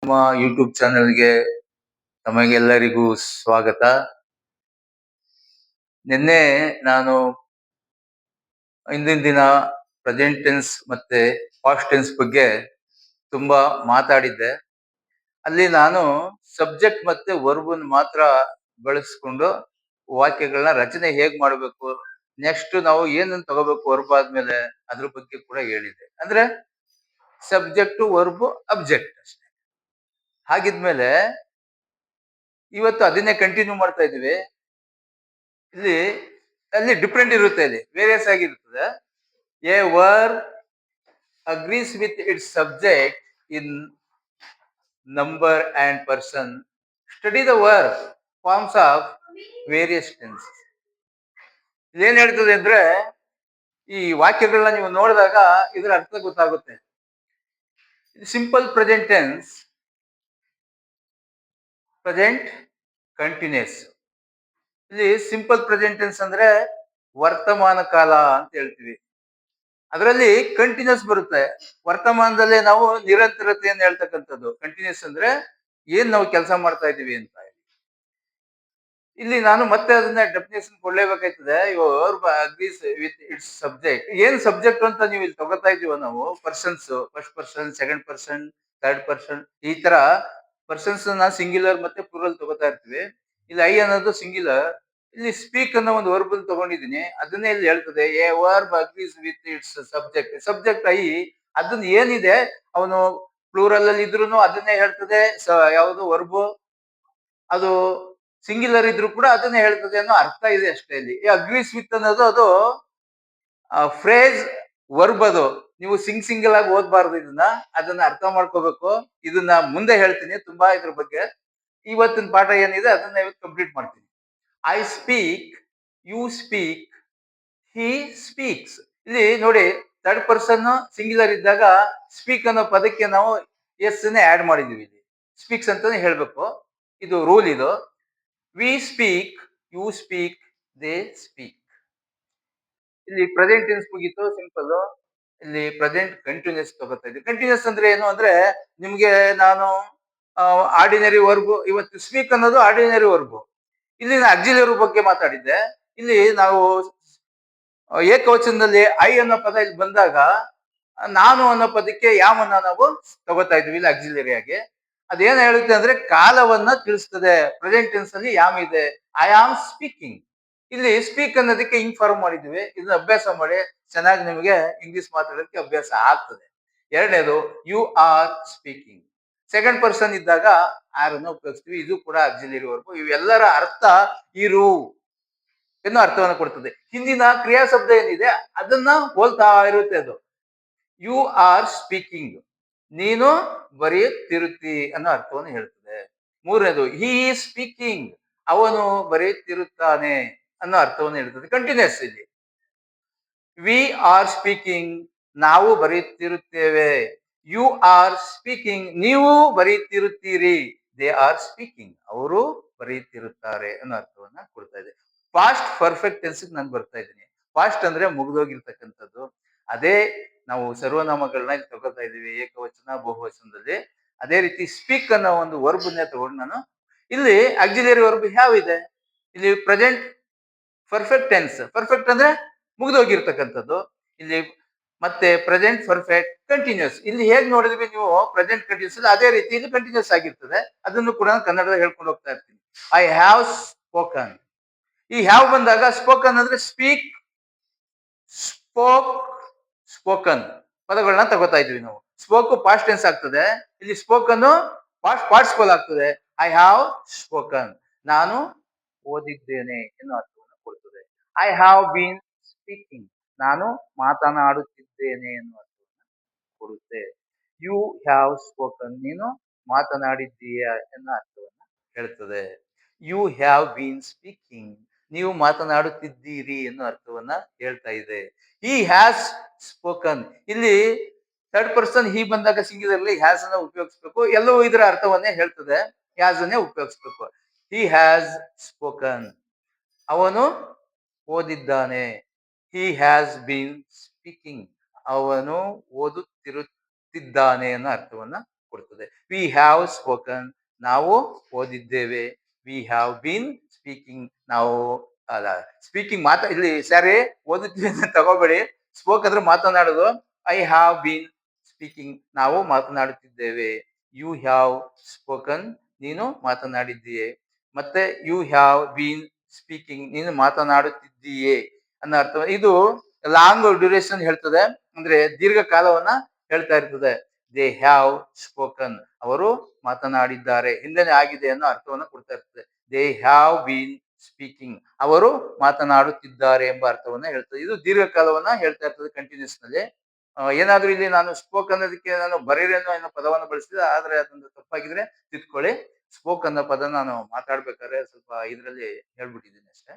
ನಮ್ಮ ಯೂಟ್ಯೂಬ್ ಚಾನೆಲ್ಗೆ ತಮಗೆಲ್ಲರಿಗೂ ಸ್ವಾಗತ. ನಿನ್ನೆ ನಾನು ಹಿಂದಿನ ದಿನ ಪ್ರೆಸೆಂಟ್ ಟೆನ್ಸ್ ಮತ್ತೆ ಪಾಸ್ಟ್ ಟೆನ್ಸ್ ಬಗ್ಗೆ ತುಂಬಾ ಮಾತಾಡಿದ್ದೆ. ಅಲ್ಲಿ ನಾನು ಸಬ್ಜೆಕ್ಟ್ ಮತ್ತೆ ವರ್ಬ್ ಮಾತ್ರ ಬಳಸ್ಕೊಂಡು ವಾಕ್ಯಗಳನ್ನ ರಚನೆ ಹೇಗ್ ಮಾಡಬೇಕು, ನೆಕ್ಸ್ಟ್ ನಾವು ಏನನ್ನ ತಗೋಬೇಕು ವರ್ಬ್ ಆದ್ಮೇಲೆ ಅದ್ರ ಬಗ್ಗೆ ಕೂಡ ಹೇಳಿದ್ದೆ. ಅಂದ್ರೆ ಸಬ್ಜೆಕ್ಟ್ ವರ್ಬ್ ಅಬ್ಜೆಕ್ಟ್ ಅಷ್ಟೇ. ಹಾಗಿದ್ಮೇಲೆ ಇವತ್ತು ಅದನ್ನೇ ಕಂಟಿನ್ಯೂ ಮಾಡ್ತಾ ಇದೀವಿ. ಇಲ್ಲಿ ಅಲ್ಲಿ ಡಿಫ್ರೆಂಟ್ ಇರುತ್ತೆ, ಅಲ್ಲಿ ವೇರಿಯಸ್ ಆಗಿರ್ತದೆ. A verb agrees with its subject in number and person. Study the verb forms of various tenses. ಇದೇನ್ ಹೇಳ್ತದೆ ಅಂದ್ರೆ, ಈ ವಾಕ್ಯಗಳನ್ನ ನೀವು ನೋಡಿದಾಗ ಇದರ ಅರ್ಥ ಗೊತ್ತಾಗುತ್ತೆ. Simple present tense, present continuous. ಇಲ್ಲಿ ಸಿಂಪಲ್ ಪ್ರೆಸೆಂಟ್ ಟೆನ್ಸ್ ಅಂದ್ರೆ ವರ್ತಮಾನ ಕಾಲ ಅಂತ ಹೇಳ್ತೀವಿ. ಅದರಲ್ಲಿ ಕಂಟಿನ್ಯೂಸ್ ಬರುತ್ತೆ. ವರ್ತಮಾನದಲ್ಲೇ ನಾವು ನಿರಂತರತೆಯನ್ನು ಹೇಳ್ತಕ್ಕಂಥದ್ದು. ಕಂಟಿನ್ಯೂಸ್ ಅಂದ್ರೆ ಏನ್ ನಾವು ಕೆಲಸ ಮಾಡ್ತಾ ಇದೀವಿ ಅಂತ. ಇಲ್ಲಿ ನಾನು ಮತ್ತೆ ಅದನ್ನ ಡೆಫಿನೇಷನ್ ಕೊಡ್ಲೇಬೇಕಾಯ್ತದೆ. Agrees with its subject. ಏನ್ ಸಬ್ಜೆಕ್ಟ್ ಅಂತ ನೀವು ಇಲ್ಲಿ ತಗೋತಾ ಇದೀವ ನಾವು, persons, first person, second person, third person, ಈ ತರ ಪರ್ಸನ್ಸ್ ಸಿಂಗ್ಯುಲರ್ ಮತ್ತೆ ಪ್ಲೂರಲ್ ತಗೋತಾ ಇರ್ತೀವಿ. ಇಲ್ಲಿ ಐ ಅನ್ನೋದು ಸಿಂಗ್ಯುಲರ್. ಇಲ್ಲಿ ಸ್ಪೀಕ್ ಅನ್ನೋ ಒಂದು ವರ್ಬ್ ತಗೊಂಡಿದ್ದೀನಿ, ಅದನ್ನೇ ಇಲ್ಲಿ ಹೇಳ್ತದೆ. A verb agrees with its subject. Subject I, ಅದನ್ನ ಏನಿದೆ ಅವನು ಪ್ಲೂರಲ್ ಅಲ್ಲಿ ಇದ್ರು ಅದನ್ನೇ ಹೇಳ್ತದೆ. ಯಾವುದು ವರ್ಬ್ ಅದು ಸಿಂಗ್ಯುಲರ್ ಇದ್ರು ಕೂಡ ಅದನ್ನೇ ಹೇಳ್ತದೆ ಅನ್ನೋ ಅರ್ಥ ಇದೆ ಅಷ್ಟೇ. ಇಲ್ಲಿ ಅಗ್ರೀಸ್ ವಿತ್ ಅನ್ನೋದು ಅದು ಫ್ರೇಸ್ ವರ್ಬ್. ಅದು ನೀವು ಸಿಂಗಲ್ ಆಗಿ ಓದ್ಬಾರ್ದು, ಅದನ್ನ ಅರ್ಥ ಮಾಡ್ಕೋಬೇಕು. ಇದನ್ನ ಮುಂದೆ ಹೇಳ್ತೀನಿ ತುಂಬಾ ಇದ್ರ ಬಗ್ಗೆ. ಇವತ್ತಿನ ಪಾಠ ಏನಿದೆ ಅದನ್ನ ಇವತ್ತು ಕಂಪ್ಲೀಟ್ ಮಾಡ್ತೀನಿ. I speak, you speak, he speaks. ಇಲ್ಲಿ ನೋಡಿ, ಥರ್ಡ್ ಪರ್ಸನ್ ಸಿಂಗ್ಯುಲರ್ ಇದ್ದಾಗ ಸ್ಪೀಕ್ ಅನ್ನೋ ಪದಕ್ಕೆ ನಾವು ಎಸ್ ಆಡ್ ಮಾಡಿದೀವಿ. ಇಲ್ಲಿ ಸ್ಪೀಕ್ಸ್ ಅಂತಾನೆ ಹೇಳ್ಬೇಕು, ಇದು ರೂಲ್. ಇದು we speak, you speak, they speak. ಇಲ್ಲಿ ಪ್ರೆಸೆಂಟ್ ಟೆನ್ಸ್ ಮುಗೀತು, ಸಿಂಪಲ್. ಇಲ್ಲಿ ಪ್ರೆಸೆಂಟ್ ಕಂಟಿನ್ಯೂಸ್ ತಗೋತಾ ಇದ್ದೀವಿ. ಕಂಟಿನ್ಯೂಸ್ ಅಂದ್ರೆ ಏನು ಅಂದ್ರೆ, ನಿಮ್ಗೆ ನಾನು ಆರ್ಡಿನರಿ ವರ್ಬ್, ಇವತ್ತು ಸ್ಪೀಕ್ ಅನ್ನೋದು ಆರ್ಡಿನರಿ ವರ್ಬ್. ಇಲ್ಲಿ ನಾನು ಆಕ್ಸಿಲರಿ ಬಗ್ಗೆ ಮಾತಾಡಿದ್ದೆ. ಇಲ್ಲಿ ನಾವು ಏಕವಚನದಲ್ಲಿ ಐ ಅನ್ನೋ ಪದ ಇಲ್ಲಿ ಬಂದಾಗ ನಾನು ಅನ್ನೋ ಪದಕ್ಕೆ ಯಾಮ್ ಅನ್ನ ನಾವು ತಗೋತಾ ಇದ್ವಿ ಇಲ್ಲಿ ಆಕ್ಸಿಲರಿ ಆಗಿ. ಅದೇನ್ ಹೇಳುತ್ತೆ ಅಂದ್ರೆ ಕಾಲವನ್ನ ತಿಳಿಸ್ತದೆ. ಪ್ರೆಸೆಂಟ್ ಟೆನ್ಸ್ ಅಲ್ಲಿ ಯಾಮ್ ಇದೆ. I am speaking. ಇಲ್ಲಿ ಸ್ಪೀಕ್ ಅನ್ನೋದಕ್ಕೆ ಇನ್ಫಾರ್ಮ್ ಮಾಡಿದ್ವಿ. ಇದನ್ನ ಅಭ್ಯಾಸ ಮಾಡಿ, ಚೆನ್ನಾಗಿ ನಿಮಗೆ ಇಂಗ್ಲಿಷ್ ಮಾತಾಡೋದಕ್ಕೆ ಅಭ್ಯಾಸ ಆಗ್ತದೆ. ಎರಡನೇದು, you are speaking. Second person ಇದ್ದಾಗ ಆರ್ ಅನ್ನು ಉಪಯೋಗಿಸ್ತೀವಿ. ಇದು ಕೂಡ ಆಕ್ಸಿಲರಿ ವರ್ಬ್. ಇವೆಲ್ಲರ ಅರ್ಥ ಇರು ಎನ್ನೋ ಅರ್ಥವನ್ನು ಕೊಡ್ತದೆ. ಹಿಂದಿನ ಕ್ರಿಯಾ ಶಬ್ದ ಏನಿದೆ ಅದನ್ನ ಹೋಲ್ತಾ ಇರುತ್ತೆ ಅದು. ಯು ಆರ್ ಸ್ಪೀಕಿಂಗ್, ನೀನು ಬರೆಯುತ್ತಿರುತ್ತಿ ಅನ್ನೋ ಅರ್ಥವನ್ನು ಹೇಳ್ತದೆ. ಮೂರನೇದು, ಹಿ ಈಸ್ ಸ್ಪೀಕಿಂಗ್, ಅವನು ಬರೆಯುತ್ತಿರುತ್ತಾನೆ ಅನ್ನೋ ಅರ್ಥವನ್ನು ಹೇಳ್ತದೆ. ಕಂಟಿನ್ಯೂಸ್. ಇಲ್ಲಿ ವಿ ಆರ್ ಸ್ಪೀಕಿಂಗ್, ನಾವು ಬರೆಯುತ್ತಿರುತ್ತೇವೆ. ಯು ಆರ್ ಸ್ಪೀಕಿಂಗ್, ನೀವು ಬರೆಯುತ್ತಿರುತ್ತೀರಿ. ದೇ ಆರ್ ಸ್ಪೀಕಿಂಗ್, ಅವರು ಬರೆಯುತ್ತಿರುತ್ತಾರೆ ಅನ್ನೋ ಅರ್ಥವನ್ನ ಕೊಡ್ತಾ ಇದೆ. ಪಾಸ್ಟ್ ಪರ್ಫೆಕ್ಟ್ ಟೆನ್ಸ್ ನಾನು ಬರ್ತಾ ಇದ್ದೀನಿ. ಪಾಸ್ಟ್ ಅಂದ್ರೆ ಮುಗಿದೋಗಿರ್ತಕ್ಕಂಥದ್ದು. ಅದೇ ನಾವು ಸರ್ವನಾಮಗಳನ್ನ ಇಲ್ಲಿ ತಗೋತಾ ಇದೀವಿ, ಏಕವಚನ ಬಹುವಚನದಲ್ಲಿ. ಅದೇ ರೀತಿ ಸ್ಪೀಕ್ ಅನ್ನೋ ಒಂದು ವರ್ಬ್ನೇ ತಗೊಂಡು ನಾನು ಇಲ್ಲಿ ಆಕ್ಸಿಲರಿ ವರ್ಬ್ ಯಾವ ಇದೆ. ಇಲ್ಲಿ ಪ್ರೆಸೆಂಟ್ ಪರ್ಫೆಕ್ಟ್ ಟೆನ್ಸ್. ಪರ್ಫೆಕ್ಟ್ ಅಂದ್ರೆ ಮುಗಿದೋಗಿರ್ತಕ್ಕಂಥದ್ದು. ಇಲ್ಲಿ ಮತ್ತೆ ಪ್ರೆಸೆಂಟ್ ಪರ್ಫೆಕ್ಟ್ ಕಂಟಿನ್ಯೂಸ್. ಇಲ್ಲಿ ಹೇಗ್ ನೋಡಿದ್ವಿ ನೀವು ಪ್ರೆಸೆಂಟ್ ಕಂಟಿನ್ಯೂಸ್, ಅದೇ ರೀತಿ ಇದು ಕಂಟಿನ್ಯೂಸ್ ಆಗಿರ್ತದೆ. ಅದನ್ನು ಕೂಡ ಕನ್ನಡದಲ್ಲಿ ಹೇಳ್ಕೊಂಡು ಹೋಗ್ತಾ ಇರ್ತೀನಿ. I have spoken. ಈ ಹ್ಯಾವ್ ಬಂದಾಗ ಸ್ಪೋಕನ್ ಅಂದ್ರೆ ಸ್ಪೀಕ್, ಸ್ಪೋಕ್, ಸ್ಪೋಕನ್ ಪದಗಳನ್ನ ತಗೋತಾ ಇದ್ವಿ ನಾವು. ಸ್ಪೋಕ್ ಪಾಸ್ಟ್ ಟೆನ್ಸ್ ಆಗ್ತದೆ. ಇಲ್ಲಿ ಸ್ಪೋಕನ್ ಪಾಸ್ಟ್ ಪಾರ್ಟಿಸಿಪಲ್ ಆಗ್ತದೆ. ಐ ಹ್ಯಾವ್ ಸ್ಪೋಕನ್, ನಾನು ಓದಿದ್ದೇನೆ ಎನ್ನುವ ಅರ್ಥವನ್ನು ಕೊಡ್ತದೆ. ಐ ಹ್ಯಾವ್ ಬೀನ್ ಸ್ಪೀಕಿಂಗ್, ನಾನು ಮಾತನಾಡುತ್ತಿದ್ದೇನೆ ಎನ್ನುವ ಅರ್ಥವನ್ನು ಕೊಡುತ್ತೆ. ಯು ಹ್ಯಾವ್ ಸ್ಪೋಕನ್, ನೀನು ಮಾತನಾಡಿದ್ದೀಯ ಎನ್ನುವ ಅರ್ಥವನ್ನ ಹೇಳ್ತದೆ. ಯು ಹ್ಯಾವ್ ಬೀನ್ ಸ್ಪೀಕಿಂಗ್, ನೀವು ಮಾತನಾಡುತ್ತಿದ್ದೀರಿ ಎನ್ನುವ ಅರ್ಥವನ್ನ ಹೇಳ್ತಾ ಇದೆ. ಹಿ ಹ್ಯಾಸ್ ಸ್ಪೋಕನ್, ಇಲ್ಲಿ ಥರ್ಡ್ ಪರ್ಸನ್ ಹಿ ಬಂದಾಗ ಸಿಂಗ್ಯುಲರ್ಲಿ ಹ್ಯಾಸ್ ಅನ್ನ ಉಪಯೋಗಿಸ್ಬೇಕು. ಎಲ್ಲವೂ ಇದರ ಅರ್ಥವನ್ನೇ ಹೇಳ್ತದೆ, ಹ್ಯಾಸ್ ಅನ್ನೇ ಉಪಯೋಗಿಸ್ಬೇಕು. ಹಿ ಹ್ಯಾಸ್ ಸ್ಪೋಕನ್, ಅವನು ಓದಿದ್ದಾನೆ. ಹಿ ಹ್ಯಾಸ್ ಬೀನ್ ಸ್ಪೀಕಿಂಗ್, ಅವನು ಓದುತ್ತಿರುತ್ತಿದ್ದಾನೆ ಅನ್ನೋ ಅರ್ಥವನ್ನ ಕೊಡ್ತದೆ. ವಿ ಹ್ಯಾವ್ ಸ್ಪೋಕನ್, ನಾವು ಓದಿದ್ದೇವೆ. ವಿ ಹ್ಯಾವ್ ಬೀನ್ ಸ್ಪೀಕಿಂಗ್, ನಾವು ಅಲ್ಲ ಸ್ಪೀಕಿಂಗ್ ಇಲ್ಲಿ ಸಾರಿ ಓದುತ್ತೀವಿ ಅಂತ ತಗೋಬೇಡಿ. ಸ್ಪೋಕ್ ಅಂದ್ರೆ ಮಾತನಾಡೋದು. ಐ ಹ್ಯಾವ್ ಬೀನ್ ಸ್ಪೀಕಿಂಗ್, ನಾವು ಮಾತನಾಡುತ್ತಿದ್ದೇವೆ. ಯು ಹ್ಯಾವ್ ಸ್ಪೋಕನ್, ನೀನು ಮಾತನಾಡಿದ್ದೀಯೆ. ಮತ್ತೆ ಯು ಹ್ಯಾವ್ ಬೀನ್ ಸ್ಪೀಕಿಂಗ್, ನೀನು ಮಾತನಾಡುತ್ತಿದ್ದೀಯೆ ಅನ್ನೋ ಅರ್ಥ. ಇದು ಲಾಂಗ್ ಡ್ಯೂರೇಷನ್ ಹೇಳ್ತದೆ, ಅಂದ್ರೆ ದೀರ್ಘಕಾಲವನ್ನ ಹೇಳ್ತಾ ಇರ್ತದೆ. ದೇ ಹ್ಯಾವ್ ಸ್ಪೋಕನ್, ಅವರು ಮಾತನಾಡಿದ್ದಾರೆ, ಹಿಂದೆನೆ ಆಗಿದೆ ಅನ್ನೋ ಅರ್ಥವನ್ನ ಕೊಡ್ತಾ ಇರ್ತದೆ. ದೇ ಹ್ಯಾವ್ ಬೀನ್ ಸ್ಪೀಕಿಂಗ್, ಅವರು ಮಾತನಾಡುತ್ತಿದ್ದಾರೆ ಎಂಬ ಅರ್ಥವನ್ನ ಹೇಳ್ತದೆ. ಇದು ದೀರ್ಘಕಾಲವನ್ನ ಹೇಳ್ತಾ ಇರ್ತದೆ ಕಂಟಿನ್ಯೂಸ್ ನಲ್ಲಿ. ಏನಾದ್ರೂ ಇಲ್ಲಿ ನಾನು ಸ್ಪೋಕ್ ಅನ್ನೋದಕ್ಕೆ ನಾನು ಬರೀರಿ ಅನ್ನೋ ಪದವನ್ನು ಬಳಸಿದ್ರೆ, ಆದ್ರೆ ಅದೊಂದು ತಪ್ಪಾಗಿದ್ರೆ ತಿದ್ಕೊಳ್ಳಿ. ಸ್ಪೋಕ್ ಅನ್ನೋ ಪದ ನಾನು ಮಾತಾಡ್ಬೇಕಾದ್ರೆ ಸ್ವಲ್ಪ ಇದ್ರಲ್ಲಿ ಹೇಳ್ಬಿಟ್ಟಿದ್ದೀನಿ ಅಷ್ಟೇ.